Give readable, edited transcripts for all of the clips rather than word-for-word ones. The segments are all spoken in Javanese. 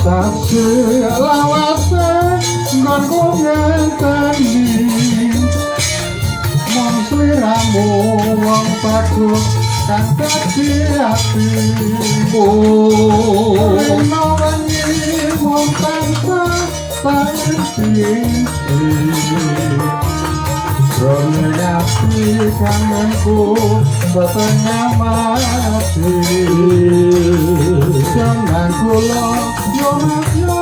Tasih lawase nggonku ngenteni mong sliramu wong paduk kang dadi atimu rino wengi mong tansah panci Rone ati kangenku setengah mati Jangan kula yo makyo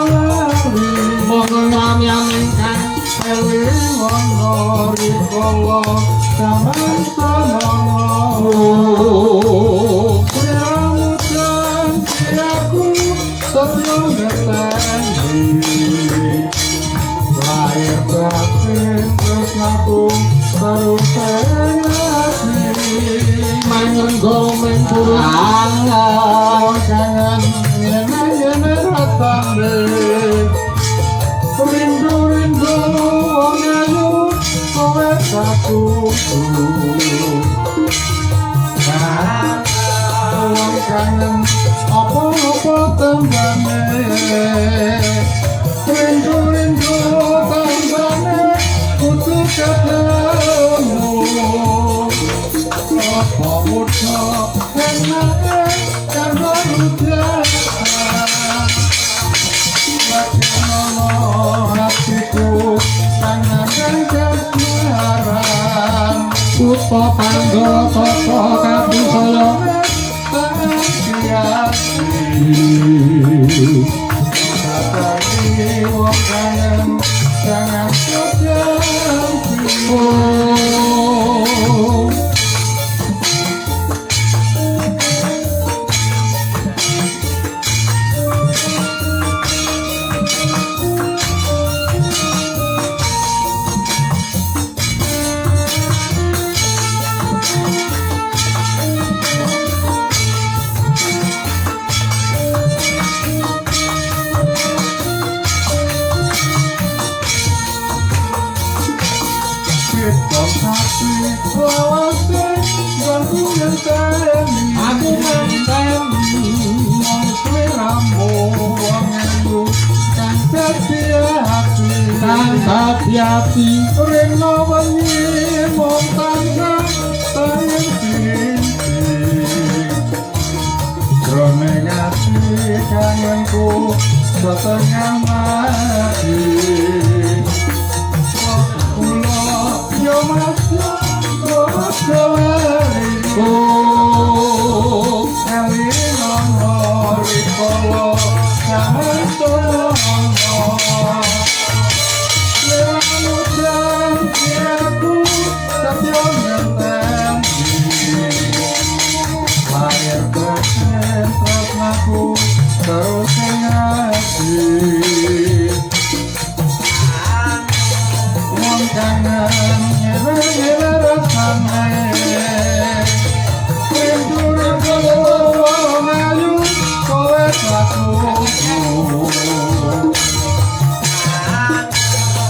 lari Monggo nyamyan ingkang eling ana rikala sampeyan semono Siramudan aku setyo ngeteni Lahir batin tresnaku terus hati Mangun gomeng pulang kangen ngene ratane Rindu-rindu wong ayu kowe sakuku Wong kangen apa-apa tembane Rindu-rindu tembane kudu ketemu Apa muda enake karo hujan Bagaimana hatiku tangan kesiaran Puto Panggo Toto Kapi Solo Tapi wong kangen jangan sedang Aku ngenteni mong sliramu wong ayu kang dadi ati rena wengi mong tansah sayang Jroning ati kangenku setengah mati Kula yo masya Oh, eling ana rikala sampeyan semono Lemudan aku setyo ngenteni Lahir batin tresnaku terus ngati Wong kangen nyewer-nyewer rasane Rindu-rindu wong ayu kowe sakuku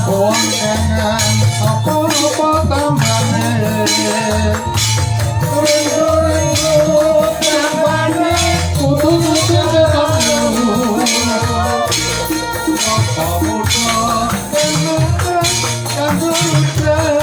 Wong kangen apa-apa tambane Rindu-rindu tambane kudu ketemu Apa muda enake kanggo hujan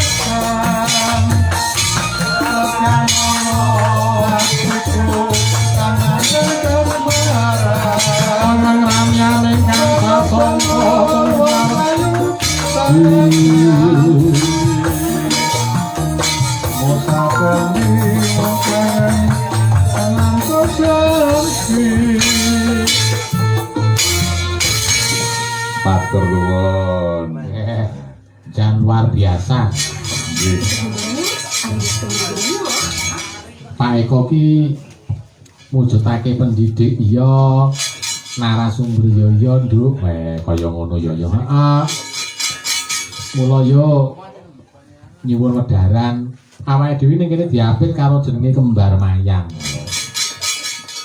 Matur nuwun. Jan luar biasa. Pak Eko ki mujudake pendidik iya, narasumber iya nduk, kaya ngono ya. Heeh. Mula yo nyuwun wedharan awake dhewe ning kene diapit karo jenenge kembar mayang.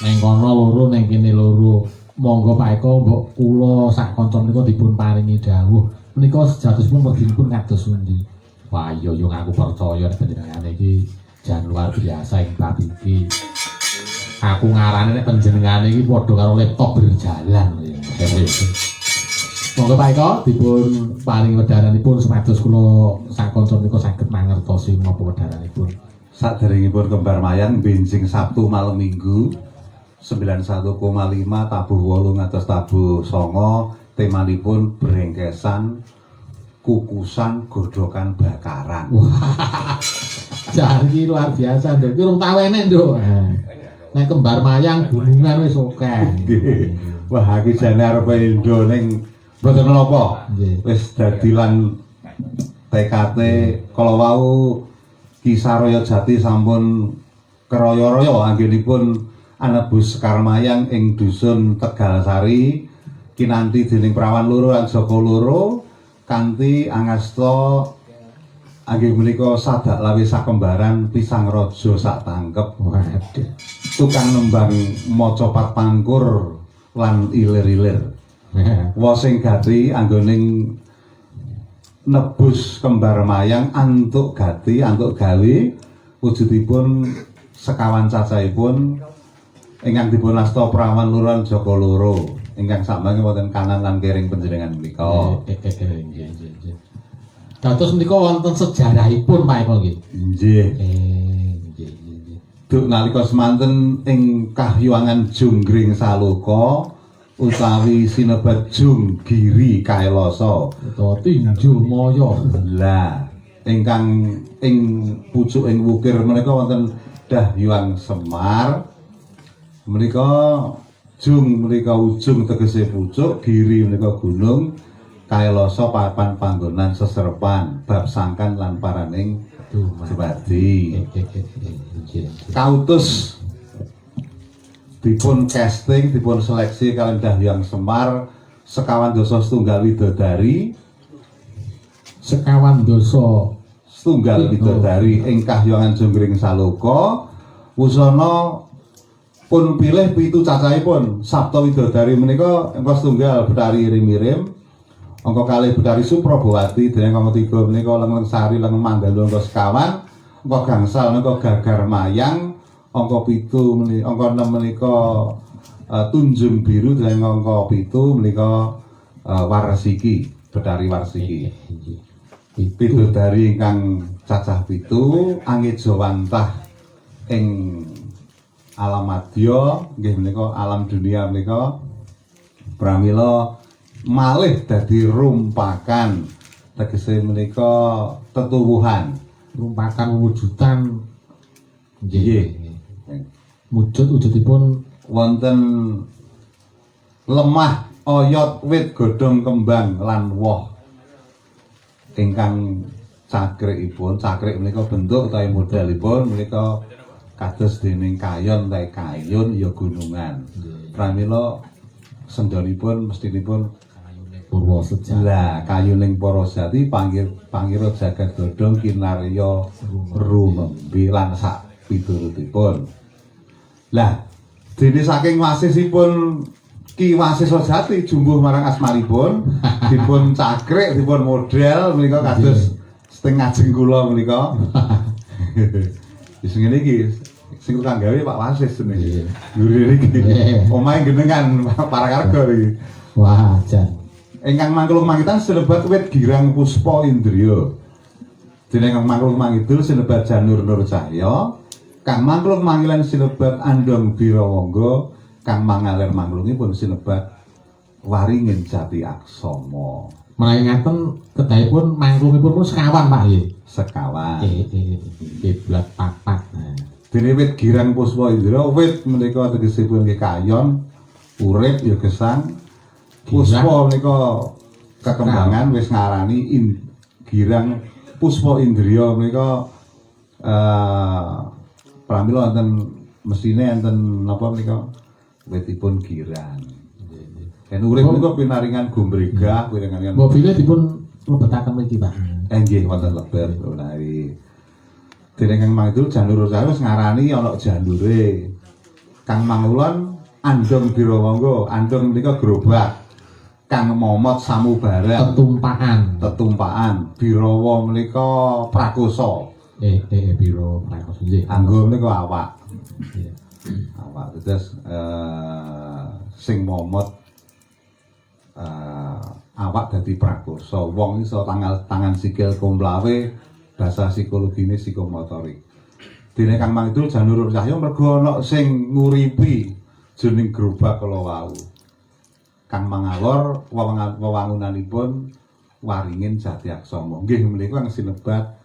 Ning kono loro ning kene loro. Monggo Pak Eko mbok kula sak kanca menika dipun paringi dawuh. Menika sejatosipun merginipun kados pundi? Wah iya yo aku percaya panjenengan iki jan luar biasa ing bab iki. Aku ngarani nek panjenengane iki padha karo laptop berjalan. Monggo Pak Eko dipun paring wedharanipun supados kula sak kanca menika saged mangertosi menapa wedharanipun. Saderengipun kembar mayang benjing Sabtu malam Minggu 91,5 tabuh 8 ngantos tabuh 9 temanipun brengkesan kukusan godhokan bakaran. Wah. Jari luar biasa, Nduk. Ki rung tau enek, Nduk. Nek kembar mayang gunungan wis akeh. Wah, iki jane arep Indo ning mboten menapa. Wis dadi lan TKT kala wau Ki Saraya Jati sampun keraya-raya anggenipun anebus Sekar Mayang ing dusun Tegalsari kinanti dening prawan loro lan Joko loro kanthi angasta anggih menika sadak lawi sakembaran pisang raja sak tangkep. Waduh. Tukang nembang maca pat pangkur lan ilir-ilir. Wa sing gati anggoning nebus kembar mayang antuk gati antuk gawe wujudipun sekawan cacahipun ingkang dipun asta prawan luran Joko loro ingkang samangke wonten kanan lan kering panjenengan menika. Nggih. Dados menika wonten sejarahipun Pak Eko nggih. Nggih. Nggih. Duk nalika semanten ing Kahyuangan Junggring Saloka utawi sinebat Junggiri Kaelasa utawa Tinju Maya. lah ingkang ing pucuking wukir menika wonten Dahyuang Semar menika Jung menika ujung tegese pucuk, Giri menika gunung, Kaelasa papan panggonan seserepan bab sangkan lan paraning dumadi. Kautus dipun casting, dipun seleksi kalian Dahyuang Semar sekawan dosa setunggal widodari ing Kahyuangan Junggring Saloka wusana pun pilih pitu cacahipun Sabta widodari menika angka setunggal Betari Rimirim, angka kalih Betari Suprabawati, dening angka 3 menika Lengleng Sari Lengleng Manggalu angka sekawan, angka gangsal menika Gagar Mayang, angka 7 menika angka 6 menika Tunjung Biru, dening angka 7 menika Warsiki, Betari Warsiki. Bidodari ingkang cacah 7 angejawantah ing alam madya nggih menika alam dunia menika pramila malih dadi rumpakan tegese menika tetuwuhan rumpakan wujudan nggih wujudipun wonten lemah oyot wit godhong kembang lan woh ingkang cakrikipun cakrik menika bentuk utawi modelipun menika kados dening kayon utawi kayun ya gunungan. Pramila sendhanipun mestinipun Purwa Sejati. Lah kayuning para jati pangira jagat godhong kinarya rumembi lan sak piturutipun. Lah dene saking wasisipun Ki Wasisa Jati jumbuh marang asmanipun dipun cakrik dipun model menika kados setengah jeng kula menika. Wis ngene iki sing kang gawe Pak Wasis niki. Ngguri iki. Omahe genengan para karga iki. Wah, jan. Ingkang mangkulung mangitan sinebat wit girang puspa indriya. Dene ingkang mangkulung mangidul sinebat Janur Nur Cahya, kang mangkulung mangilan sinebat Andong Birawangga, kang mangalir mangkulungipun sinebat Waringin Jati Aksama. Menawi ngaten kedahipun mangkulungipun pun sekawan Pak nggih. Sekawan. Kiblat papat. Dene wit girang puspa indriya, wit menika tegesipun kayon, urip ya gesang. Puspa menika kekembangan wis ngarani girang puspa indriya menika pramila wonten mesine enten napa menika witipun girang. Dan urip menika pinaringan gumregah, pinaringan mobilnya dipun mlebetaken mriki Pak. Nggih wonten lebar menawi. Dene Kang Mangidul Janur Cahya wis ngarani ana jandure. Kang Mangulon Andong Birawangga, andong menika gerobak. Kang Momot Samubarang tetumpakan Birawa menika prakosa Biro prakosa nggih anggo menika awak Awak terus sing momot awak dadi prakosa. Wong iso tangan sikil kumlawe bahasa psikologine psikomotorik. Dene Kang Mang Idul Janurul Cahya mergo ana sing nguripi jroning gerobak kala wau. Kang Mangawor wewangunanipun Waringin Jatiaksama. Nggih menika kang sinebat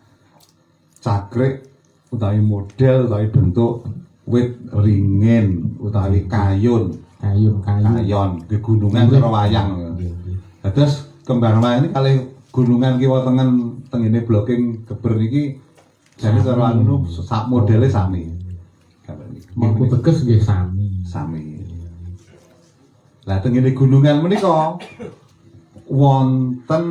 cakrik utawi model utawi bentuk wit ringin utawi kayon gegunungan cara wayang. Terus kembar wayang ini kalih gunungan kiwa tengen tengene blocking geber niki jane cara anu sak modele sami. Mengko teges nggih sami. Lah tengene gunungan menika wonten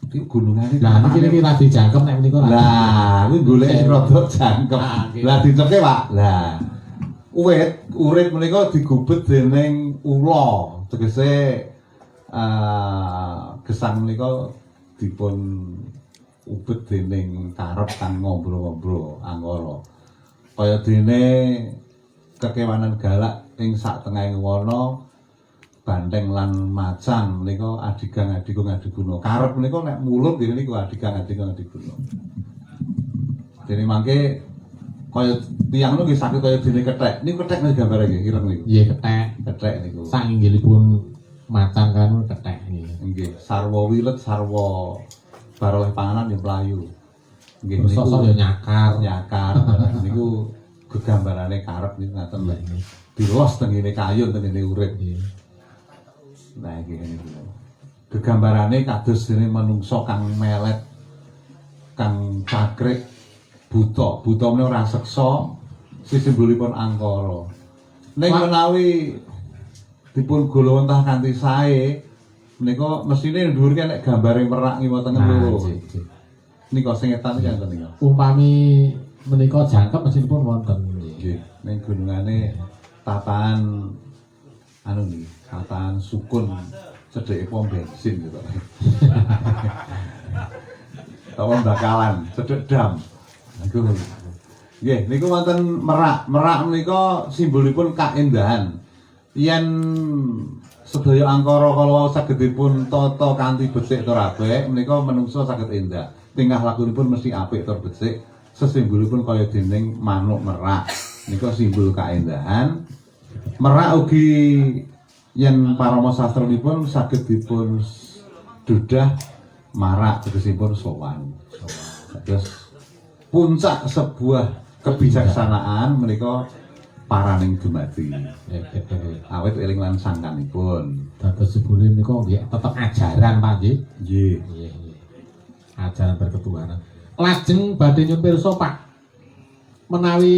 iki gunungane. Lah niki lagi jangkep nek menika. Lah kuwi golek rada jangkep. Lah dicoke, Pak. Lah uwit urip menika digubet dening ula. Tegese gesang menika dipun ubet dening karep kang ngombro-ngombro anggara. Kaya dene kekewanan galak ing sak tengahing wana Banteng lan Macan menika adigang adigung adiguna. Karep menika nek mulut dene niku adigang adigung adiguna. Dene mangke kaya tiyang niku nggih saged kaya dene kethek. Niku kethek nggih gambare nggih ireng niku. Nggih kethek. Kethek niku. Sak inggilipun Macan kan kethek nggih. Nggih, sarwa wilet sarwa baroleh panganan ya mlayu. Nggih niku sosok ya nyakar. Niku gegambarane karep niku ngaten lho. Dilos tengene kayun tengene urip. Nah iki niku. Gegambarane kados dene manungsa kang melet kang cakrik buta. Buta meneh ora seksa, simbолipun angkara. Ning menawi dipun golowentah kanthi sae menika mesine dhuwur nek gambare merak ngiwa tengen loro. Nika sing etan iki enten nika. Umpami menika jangkep mesinipun wonten nggih. Ning gunungane tatahan anu niki, tatahan sukun cedheke pom bensin gitu. Tawon bakalan cedhek dam. Niku. Nggih, niku wonten merak. Merak menika simbolipun kaendahan. Yen sedaya angkara kala wau saged dipun tata kanthi becik tur apik, menika manungsa saged endah. Tingkah lakunipun mesti apik tur becik, sesimbulipun kaya dening manuk merak. Nika simbol kaendahan. Merak ugi yen parama sastranipun saged dipun dudah marak tegesipun sowan. Terus puncak sebuah kebijaksanaan menika paraning dumadi. Awit eling lan sangkanipun. Dados jebule menika nggih tetep ajaran Pak nggih. Nggih. Ajaran berketuhanan. Lajeng badhe nyuwun pirsa Pak. Menawi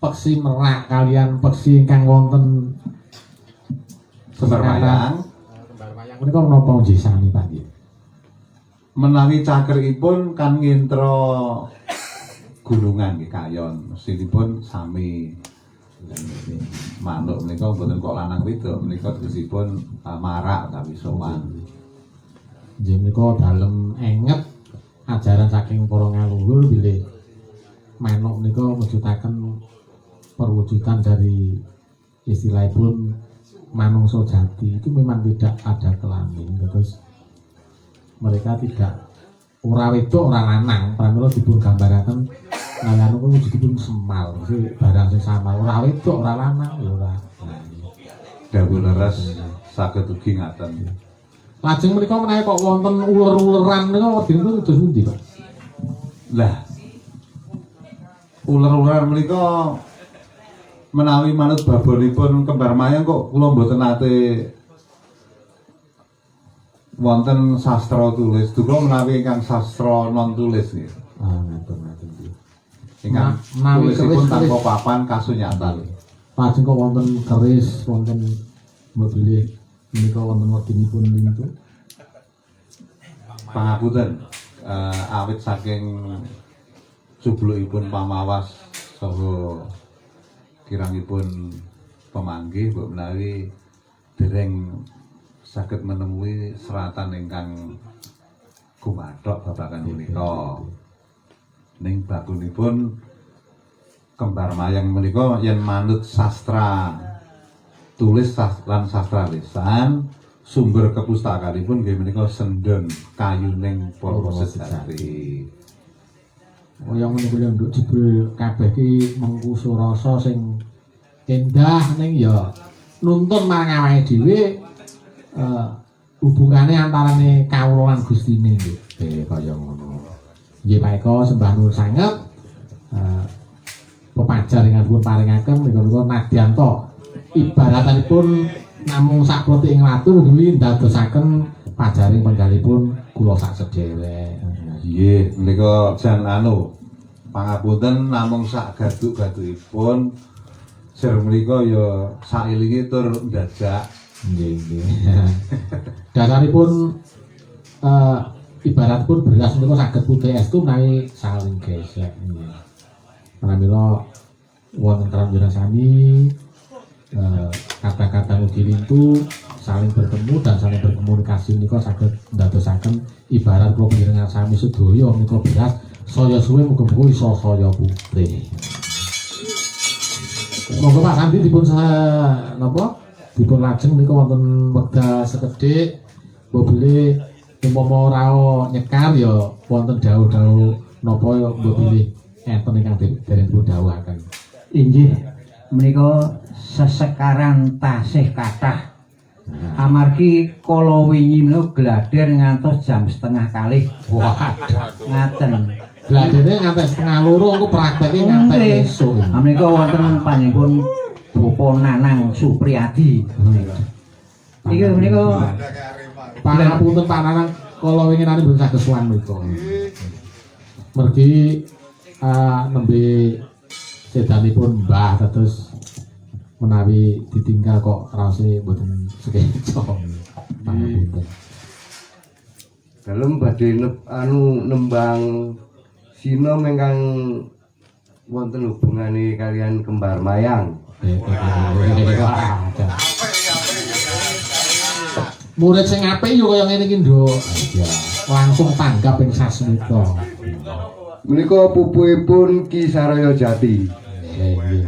peksi merak kalian peksi ingkang wonten Kembar wayang menika menapa nggih sami Pak nggih. Menawi cakiripun kan ngentra gunungan nggih kayon, mesinipun sami. Manuk menika mboten kok lanang wedok, menika tegesipun marak utawi sowan. Nggih menika dalem enget ajaran saking para ngaluhur bilih manuk menika mujudaken perwujudan dari istilahipun manungsa jati itu memang tidak ada kelamin, terus mereka tidak ora wedok ora lanang, pramila dipun gambaraken nalanu kuwi wujudipun semal, barang sing samal ora wedok ora lanang ya ora. Dawuh leres saged ugi ngaten. Lajeng menika menawi kok wonten uler-uleran menika wedinipun kados pundi, Pak? Lah uler-uleran menika menawi manut babonipun kembar mayang kok kula mboten nate wonten sastra tulis. Duka menawi ingkang sastra non tulis nggih. Ngaten. Ingkang tulisipun tanpa papan kasunyatan. Lajeng kok wonten keris, wonten mobil menika wonten wedinipun lintu. Pangapunten awit saking jublukipun pamawas saha kirangipun pemanggih mbok menawi dereng saged menemui seratan ingkang gumathok babagan punika. Ning bakunipun kembar mayang menika yen manut sastra tulis lan sastra lisan sumber kepustakaanipun nggih menika Sendon Kayuning Para Sejati. Kaya ngene kuwi nduk jebul kabeh ki mengku surasa sing endah ning ya nuntun marang awake dhewe hubungane antarane kawula lan Gustine nggih. Kaya ngono. Nggih Pak Eko sembah nuwun sanget. Pepajar ingkang dipun paringaken menika nadyanto ibaratanipun namung saklothing watu nggih ndadosaken pajaring penggalipun kula sak sedherek. Nggih, menika jan pangapunten namung sak gaduk-gadukipun sir menika ya sailinge tur ndadak. Nggih, nggih. Dasaripun ibaratipun beras menika saged putih estu menawi saling gesek nggih. Pramila wonten karanjana sami kata-kata ugi lintu saling bertemu dan saling berkomunikasi menika saged ndadosaken ibarat kula panjenengan sami sedaya menika beras saya suwe muga-muga iso saya putih. Monggo Pak Sandi dipun napa dipun lajeng menika wonten wekdal sekedhik mbok umpama ora nyekar ya wonten dawuh-dawuh napa ya mbok bilih enten ingkang dereng dipun dawuhaken. Inggih menika sesekaran tasih kathah. Amargi kala wingi menika glader ngantos jam 1:30. Wah, Ngaten. gladene ngantos 1:30 engko prakteke ngantos esuk. Menika wonten panjenengan Bapak Nanang Supriyadi menika. Iki menika Pangapunten Pak Nanang kala winginane mboten saged sowan menika. Mergi nembe sedanipun Mbah terus menawi ditinggal kok raose mboten sekeco. Pangapunten. Dalem badhe nembang sina ingkang wonten hubungane kalian kembar mayang. Murid sing apik yo kaya ngene iki, Nduk. Langsung tanggap ing sasmita. Menika pupuhipun Ki Saraya Jati. Nggih.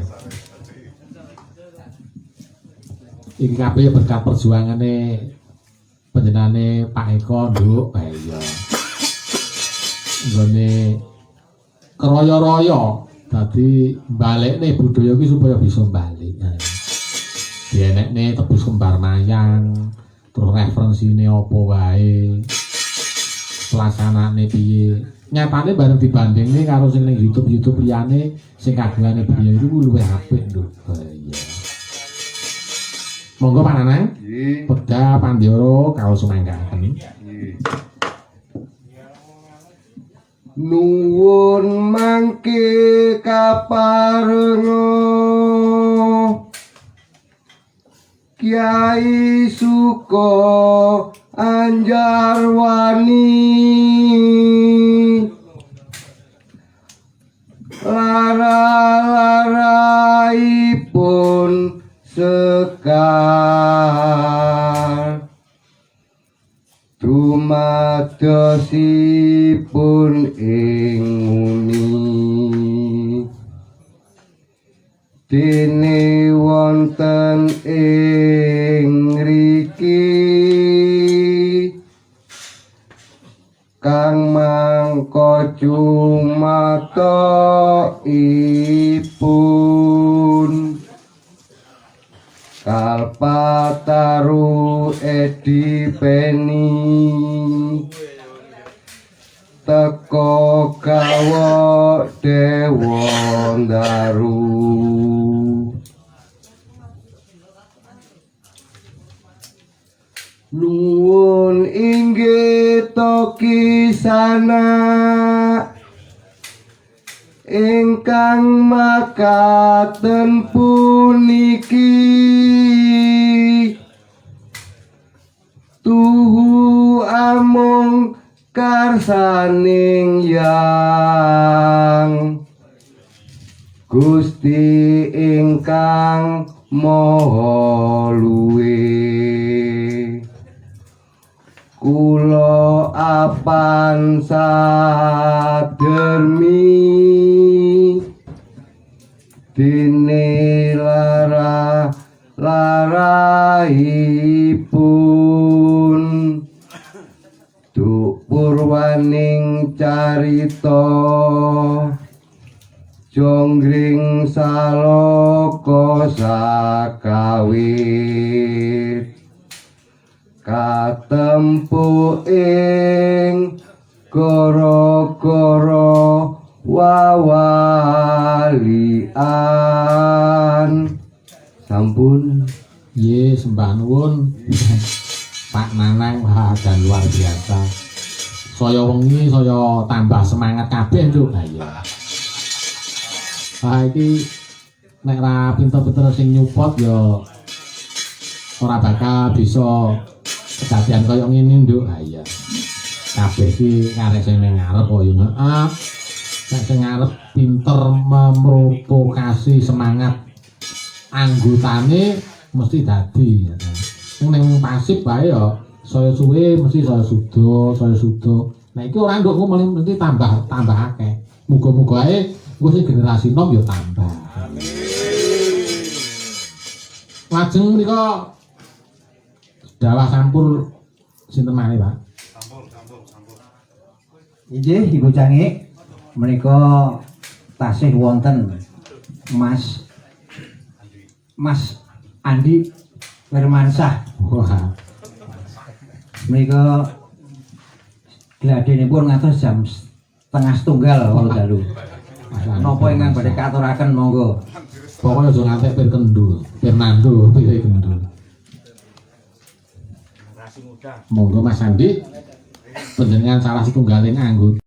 Iki kabeh berkat perjuangane panjenengane Pak Eko, Nduk. Iya. Nggone keroyo-royo dadi balekne budaya iki supaya bisa balik. Dienekne tebus kembar mayang, terus referensine apa wae. Pelaksanane piye. Nyatane bareng dibandingne karo sing ning YouTube liyane sing kagungane biyen iku luwih apik, Nduk. Iya. Monggo Pak Nanang. Nggih. Pedha Pandhara kawula sumanggaken. Nggih. Nuwun mangke kaparenga Kyai Suko Anjarwani lara-laraipun sekar dumadosipun ing nguni dene wonten ing riki kang mangka cumata ipun Kalpataru Edi Peni teko gawa dewa ndaru nuwun inggih to kisana ingkang makaten puniki tuhu amung karsaning yang Gusti ingkang maha luwih kula apan sadermi dene laraipun duk purwaning carita jonggring salaka sakawit katempu ing gara-gara wawalian. Sampun. Ye sembah nuwun Pak Nanang, wah dan luar biasa. Saya wengi saya tambah semangat kabeh lho. Lah iya. Ah iki nek ra pinter-pinter sing nyupport ya ora bakal bisa kedadian kaya ngene nduk. Ha iya. Kabeh iki karek sing ning ngarep kok ya heeh. Nek sing ngarep pinter memprovokasi semangat anggotane mesti dadi ya. Sing ning pasif bae ya saya suwe mesti saya sudo. Nah iki ora ndukku mesti tambah akeh. Muga-muga ae engko sing generasi nom ya tambah. Lajeng menika dawah sampur sinten malih, Pak? Inggih Ibu Cangik, menika tasih wonten Mas Andi Firmansah. Wah, Menika gladenipun ngantos jam 12:30 wolu dalu. Napa ingkang badhe katuraken monggo. pokoknya aja ngantek pir kendul, Fernando, pir kendul. Monggo Mas Andi, panjenengan salah setunggaling anggota